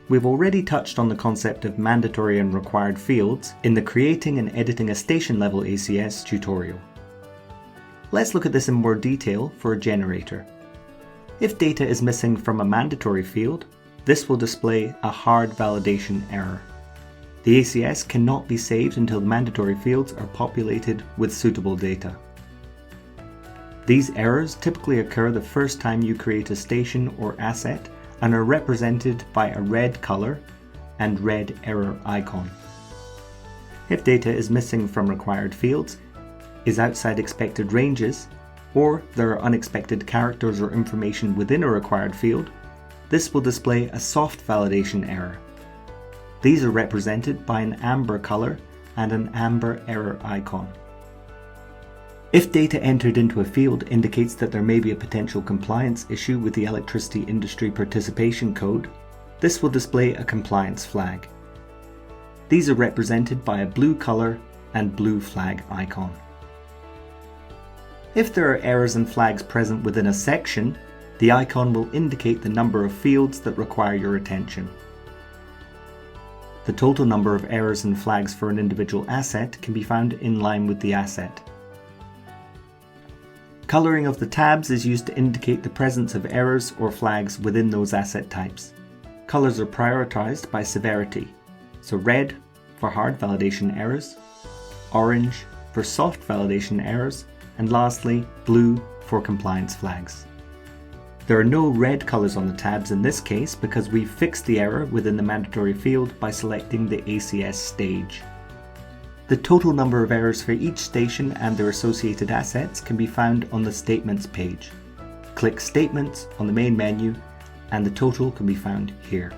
We've already touched on the concept of mandatory and required fields in the Creating and Editing a Station Level ACS tutorial. Let's look at this in more detail for a generator. If data is missing from a mandatory field, this will display a hard validation error. The ACS cannot be saved until the mandatory fields are populated with suitable data. These errors typically occur the first time you create a station or asset and are represented by a red color and red error icon. If data is missing from required fields, is outside expected ranges, or there are unexpected characters or information within a required field, this will display a soft validation error. These are represented by an amber color and an amber error icon. If data entered into a field indicates that there may be a potential compliance issue with the Electricity Industry Participation Code, this will display a compliance flag. These are represented by a blue color and blue flag icon. If there are errors and flags present within a section, the icon will indicate the number of fields that require your attention. The total number of errors and flags for an individual asset can be found in line with the asset. Coloring of the tabs is used to indicate the presence of errors or flags within those asset types. Colors are prioritized by severity, so red for hard validation errors, orange for soft validation errors, and lastly, blue for compliance flags. There are no red colors on the tabs in this case because we've fixed the error within the mandatory field by selecting the ACS stage. The total number of errors for each station and their associated assets can be found on the Statements page. Click Statements on the main menu and the total can be found here.